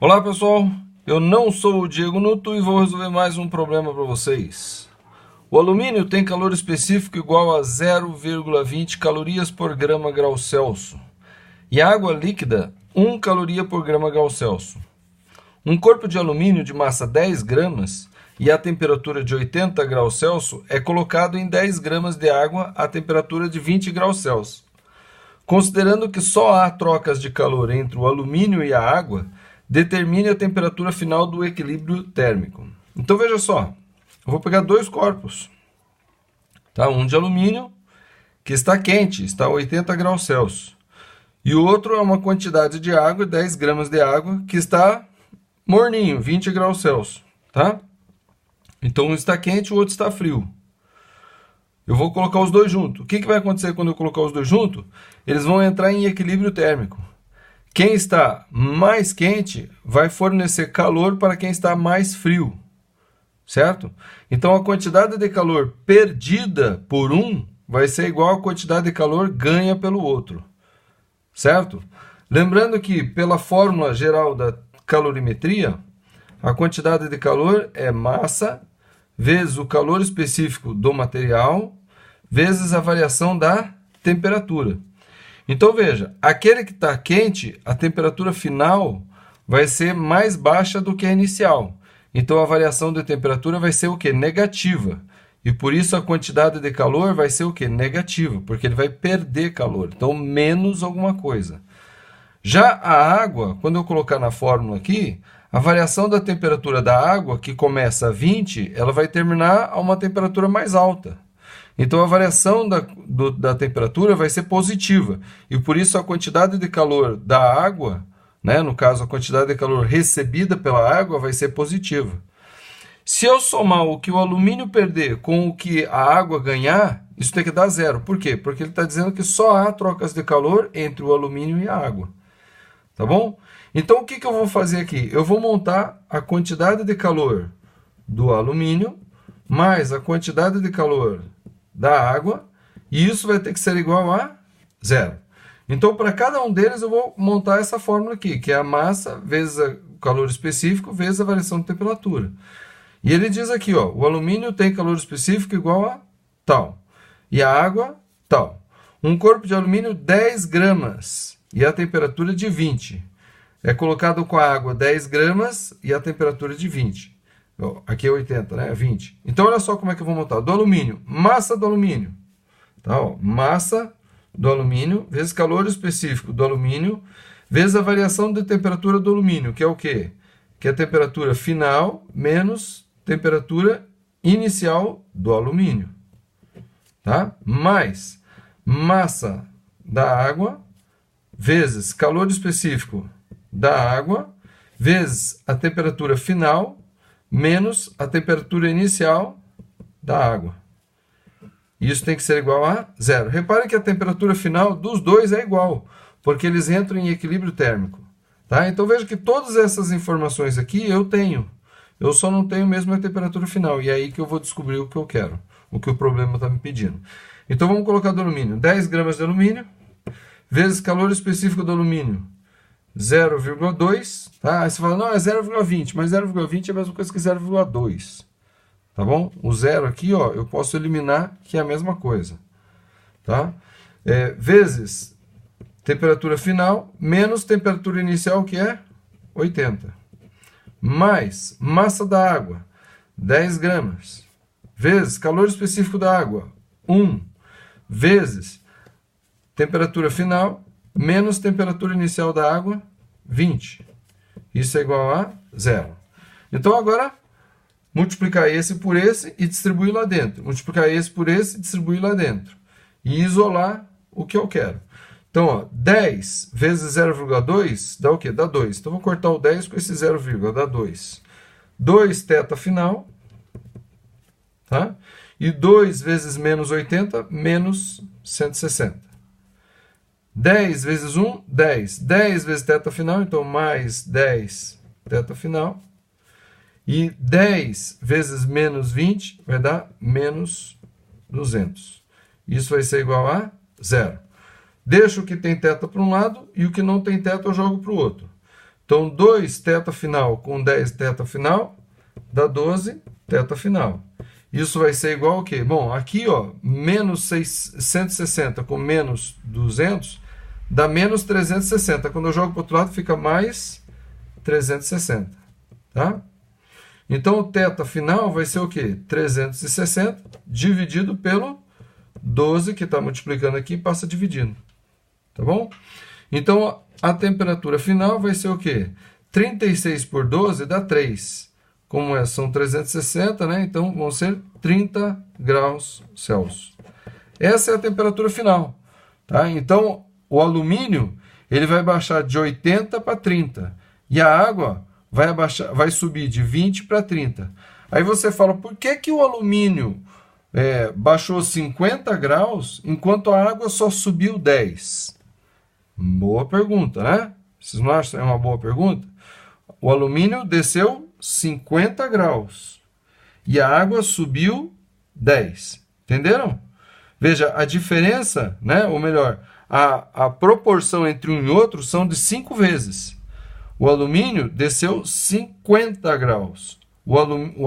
Olá pessoal, eu não sou o Diego Nuto e vou resolver mais um problema para vocês. O alumínio tem calor específico igual a 0,20 calorias por grama grau Celsius e a água líquida 1 caloria por grama grau Celsius. Um corpo de alumínio de massa 10 gramas e a temperatura de 80 graus Celsius é colocado em 10 gramas de água a temperatura de 20 graus Celsius. Considerando que só há trocas de calor entre o alumínio e a água, determine a temperatura final do equilíbrio térmico. Então veja só, eu vou pegar dois corpos, tá? Um de alumínio que está quente, está a 80 graus Celsius, e o outro é uma quantidade de água, 10 gramas de água, que está morninho, 20 graus Celsius, tá? Então um está quente, o outro está frio. Eu vou colocar os dois juntos. O que vai acontecer quando eu colocar os dois juntos? Eles vão entrar em equilíbrio térmico. Quem está mais quente vai fornecer calor para quem está mais frio, certo? Então a quantidade de calor perdida por um vai ser igual à quantidade de calor ganha pelo outro, certo? Lembrando que pela fórmula geral da calorimetria, a quantidade de calor é massa vezes o calor específico do material vezes a variação da temperatura. Então veja, aquele que está quente, a temperatura final vai ser mais baixa do que a inicial. Então a variação de temperatura vai ser o quê? Negativa. E por isso a quantidade de calor vai ser o quê? Negativa, porque ele vai perder calor. Então menos alguma coisa. Já a água, quando eu colocar na fórmula aqui, a variação da temperatura da água, que começa a 20, ela vai terminar a uma temperatura mais alta. Então a variação da temperatura vai ser positiva. E por isso a quantidade de calor da água, né, no caso a quantidade de calor recebida pela água, vai ser positiva. Se eu somar o que o alumínio perder com o que a água ganhar, isso tem que dar zero. Por quê? Porque ele está dizendo que só há trocas de calor entre o alumínio e a água. Tá bom? Então o que eu vou fazer aqui? Eu vou montar a quantidade de calor do alumínio mais a quantidade de calor da água, e isso vai ter que ser igual a zero. Então, para cada um deles, eu vou montar essa fórmula aqui, que é a massa vezes o calor específico vezes a variação de temperatura. E ele diz aqui, ó, o alumínio tem calor específico igual a tal, e a água tal. Um corpo de alumínio 10 gramas e a temperatura de 20. É colocado com a água 10 gramas e a temperatura de 20. Aqui é 80, né? 20. Então, olha só como é que eu vou montar. Do alumínio, massa do alumínio. Tá, ó, massa do alumínio vezes calor específico do alumínio vezes a variação de temperatura do alumínio, que é o quê? Que é a temperatura final menos temperatura inicial do alumínio. Tá? Mais massa da água vezes calor específico da água vezes a temperatura final menos a temperatura inicial da água. Isso tem que ser igual a zero. Repare que a temperatura final dos dois é igual, porque eles entram em equilíbrio térmico. Tá? Então veja que todas essas informações aqui eu tenho. Eu só não tenho mesmo a temperatura final. E é aí que eu vou descobrir o que eu quero, o que o problema está me pedindo. Então vamos colocar do alumínio. 10 gramas de alumínio vezes calor específico do alumínio. 0,2, tá? Aí você fala, não, é 0,20, mas 0,20 é a mesma coisa que 0,2, tá bom? O zero aqui, ó, eu posso eliminar, que é a mesma coisa, tá? Vezes temperatura final, menos temperatura inicial, que é 80, mais massa da água, 10 gramas, vezes calor específico da água, 1, vezes temperatura final, menos temperatura inicial da água, 20. Isso é igual a zero. Então, agora, multiplicar esse por esse e distribuir lá dentro. Multiplicar esse por esse e distribuir lá dentro. E isolar o que eu quero. Então, ó, 10 vezes 0,2 dá o quê? Dá 2. Então, vou cortar o 10 com esse 0, dá 2. 2 θ final. Tá? E 2 vezes menos 80, menos 160. 10 vezes 1, 10. 10 vezes θ final, então mais 10 θ final. E 10 vezes menos 20 vai dar menos 200. Isso vai ser igual a zero. Deixo o que tem θ para um lado e o que não tem θ eu jogo para o outro. Então, 2 θ final com 10 θ final dá 12 θ final. Isso vai ser igual ao quê? Bom, aqui, ó, menos 160 com menos 200 dá menos 360. Quando eu jogo para o outro lado, fica mais 360. Tá? Então, o θ final vai ser o quê? 360 dividido pelo 12, que está multiplicando aqui, passa dividindo. Tá bom? Então, a temperatura final vai ser o quê? 36 por 12 dá 3. Como são 360, né? Então, vão ser 30 graus Celsius. Essa é a temperatura final. Tá? Então, o alumínio ele vai baixar de 80 para 30. E a água vai subir de 20 para 30. Aí você fala, por que, que o alumínio baixou 50 graus enquanto a água só subiu 10? Boa pergunta, né? Vocês não acham que é uma boa pergunta? O alumínio desceu 50 graus e a água subiu 10. Entenderam? Veja, a diferença, né? Ou melhor, a proporção entre um e outro são de 5 vezes. O alumínio desceu 50 graus.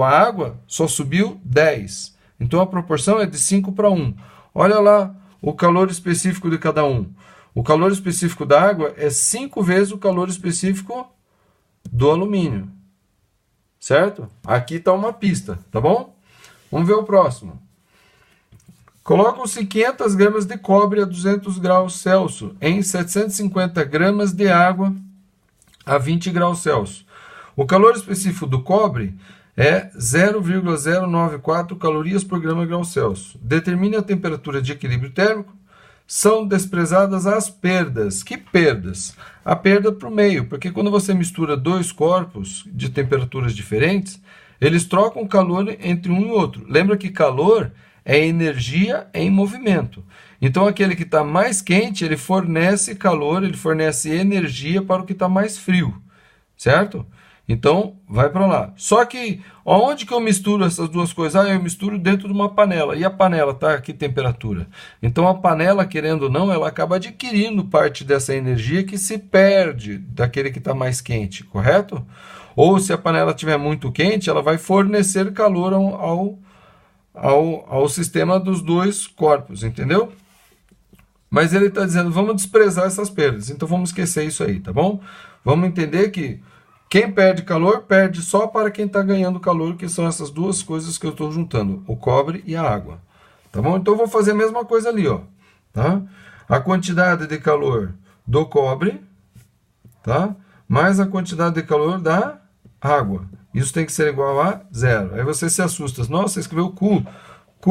A água só subiu 10. Então a proporção é de 5 para 1. Olha lá o calor específico de cada um. O calor específico da água é 5 vezes o calor específico do alumínio. Certo? Aqui está uma pista, tá bom? Vamos ver o próximo. Colocam-se 500 gramas de cobre a 200 graus Celsius em 750 gramas de água a 20 graus Celsius. O calor específico do cobre é 0,094 calorias por grama grau Celsius. Determine a temperatura de equilíbrio térmico. São desprezadas as perdas. Que perdas? A perda para o meio, porque quando você mistura dois corpos de temperaturas diferentes, eles trocam calor entre um e outro. Lembra que calor é energia em movimento. Então, aquele que está mais quente, ele fornece calor, ele fornece energia para o que está mais frio, certo? Então, vai para lá. Só que, onde que eu misturo essas duas coisas? Eu misturo dentro de uma panela. E a panela está a que temperatura? Então, a panela, querendo ou não, ela acaba adquirindo parte dessa energia que se perde daquele que está mais quente, correto? Ou, se a panela estiver muito quente, ela vai fornecer calor ao sistema dos dois corpos, entendeu? Mas ele está dizendo, vamos desprezar essas perdas. Então, vamos esquecer isso aí, tá bom? Vamos entender que quem perde calor, perde só para quem está ganhando calor, que são essas duas coisas que eu estou juntando, o cobre e a água. Tá bom? Então, eu vou fazer a mesma coisa ali, ó. Tá? A quantidade de calor do cobre, tá? Mais a quantidade de calor da água. Isso tem que ser igual a 0. Aí você se assusta. Nossa, você escreveu Q. Q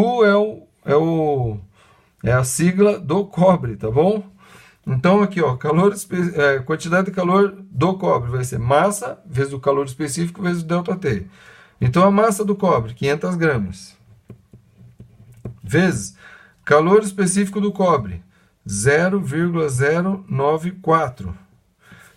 é a sigla do cobre, tá bom? Então, aqui, ó, quantidade de calor do cobre vai ser massa vezes o calor específico vezes o ΔT. Então, a massa do cobre, 500 gramas, vezes calor específico do cobre, 0,094,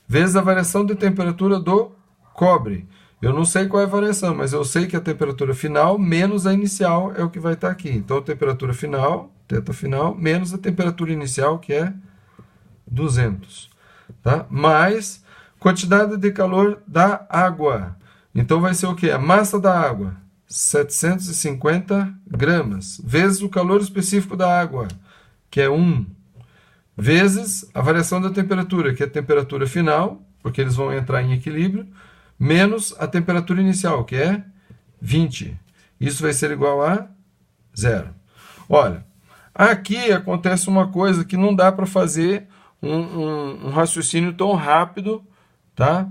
vezes a variação de temperatura do cobre. Eu não sei qual é a variação, mas eu sei que a temperatura final menos a inicial é o que vai estar aqui. Então, a temperatura final, θ final, menos a temperatura inicial, que é 200, tá? Mais quantidade de calor da água. Então, vai ser o quê? A massa da água, 750 gramas, vezes o calor específico da água, que é 1, vezes a variação da temperatura, que é a temperatura final, porque eles vão entrar em equilíbrio, menos a temperatura inicial, que é 20. Isso vai ser igual a 0. Olha, aqui acontece uma coisa que não dá para fazer um raciocínio tão rápido, tá?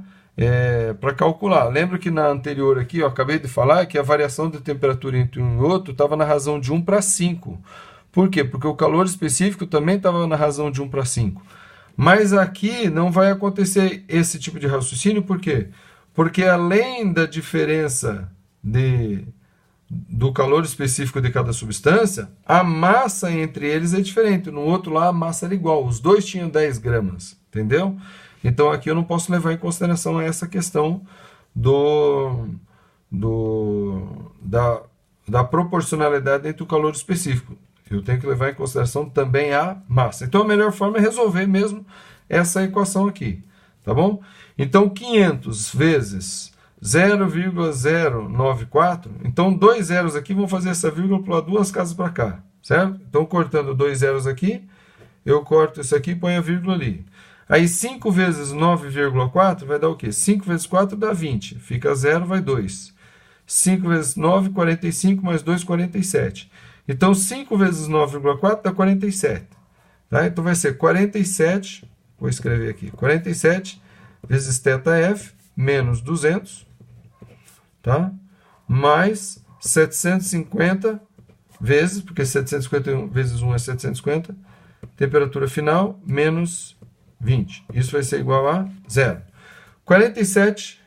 Para calcular. Lembra que na anterior aqui, eu acabei de falar que a variação de temperatura entre um e outro estava na razão de 1 para 5. Por quê? Porque o calor específico também estava na razão de 1 para 5. Mas aqui não vai acontecer esse tipo de raciocínio, por quê? Porque além da diferença do calor específico de cada substância, a massa entre eles é diferente. No outro lá, a massa era igual. Os dois tinham 10 gramas, entendeu? Então, aqui eu não posso levar em consideração essa questão da proporcionalidade entre o calor específico. Eu tenho que levar em consideração também a massa. Então, a melhor forma é resolver mesmo essa equação aqui. tá bom? Então, 500 vezes 0,094, então 2 zeros aqui vão fazer essa vírgula pular 2 casas para cá, certo? Então, cortando 2 zeros aqui, eu corto isso aqui e ponho a vírgula ali. Aí 5 vezes 9,4 vai dar o quê? 5 vezes 4 dá 20, fica 0, vai 2. 5 vezes 9, 45, mais 2, 47. Então, 5 vezes 9,4 dá 47. Tá? Então, vai ser 47, vou escrever aqui, 47 vezes θf menos 200, tá? Mais 750 vezes, porque 750 vezes 1 é 750, temperatura final menos 20. Isso vai ser igual a 0. 47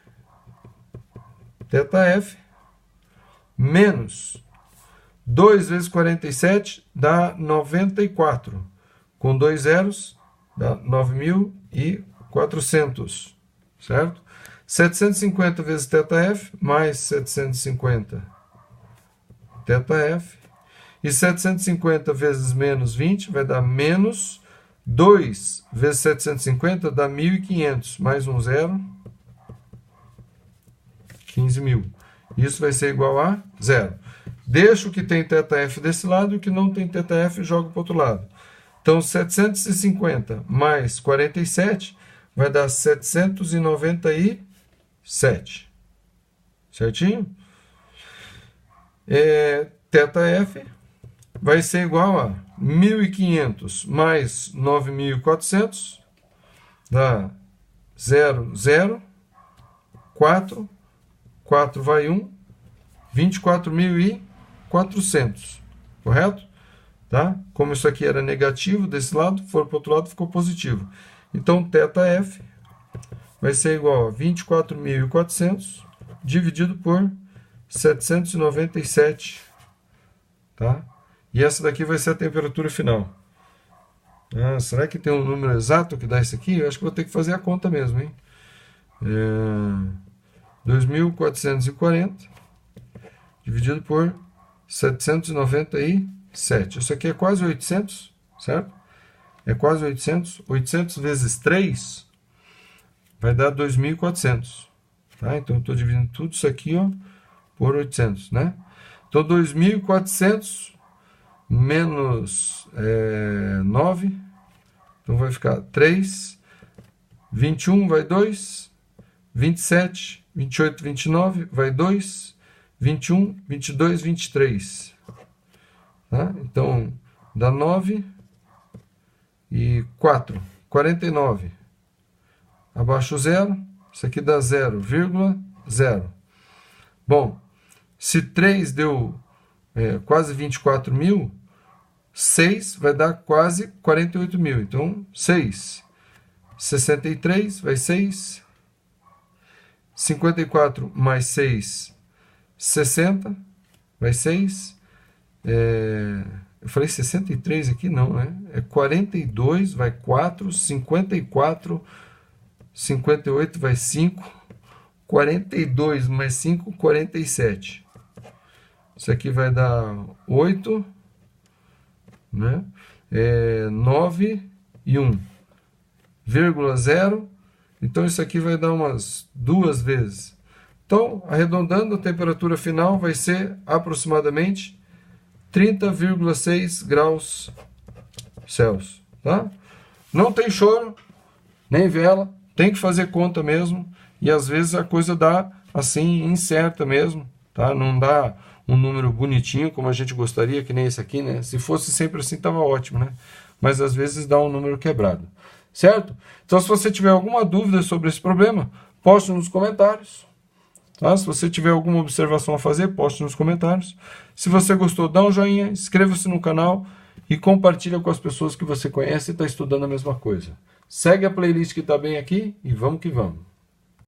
θf menos 2 vezes 47 dá 94. Com 2 zeros dá 9.400, certo? 750 vezes θf mais 750 θf. E 750 vezes menos 20 vai dar menos 2 vezes 750 dá 1.500. Mais um zero, 15.000. Isso vai ser igual a 0. Deixa o que tem θf desse lado e o que não tem θf joga para o outro lado. Então, 750 mais 47 vai dar 797. Certinho? θf vai ser igual a 1.500 mais 9.400, dá 0, 0, 4, 4 vai 1, 24.400, correto? Tá? Como isso aqui era negativo desse lado, for para o outro lado, ficou positivo. Então, θf vai ser igual a 24.400 dividido por 797, tá? E essa daqui vai ser a temperatura final. Ah, será que tem um número exato que dá isso aqui? Eu acho que vou ter que fazer a conta mesmo, hein? 2.440 dividido por 797. Isso aqui é quase 800, certo? É quase 800. 800 vezes 3 vai dar 2.400. Tá? Então, eu estou dividindo tudo isso aqui, ó, por 800, né? Então, 2.400 menos 9. Então, vai ficar 3. 21 vai 2. 27, 28, 29 vai 2. 21, 22, 23. Tá? Então, dá 9 e 4. 49. Abaixo 0. Isso aqui dá 0,0. Bom, se 3 deu quase 24.000, 6 vai dar quase 48.000. Então, 6. 63 vai 6. 54 mais 6, 60. Vai 6. Eu falei 63 aqui? Não, né? É 42, vai 4. 54, 58 vai 5. 42 mais 5, 47. Isso aqui vai dar 8, né? 9 e 1, vírgula 0. Então, isso aqui vai dar umas 2 vezes. Então, arredondando, a temperatura final vai ser aproximadamente 30,6 graus Celsius. Tá? Não tem choro, nem vela, tem que fazer conta mesmo. E às vezes a coisa dá assim, incerta mesmo. Tá? Não dá um número bonitinho como a gente gostaria, que nem esse aqui, né? Se fosse sempre assim, estava ótimo, né? Mas às vezes dá um número quebrado. Certo? Então, se você tiver alguma dúvida sobre esse problema, poste nos comentários. Tá? Se você tiver alguma observação a fazer, poste nos comentários. Se você gostou, dá um joinha, inscreva-se no canal e compartilha com as pessoas que você conhece e está estudando a mesma coisa. Segue a playlist que está bem aqui e vamos que vamos.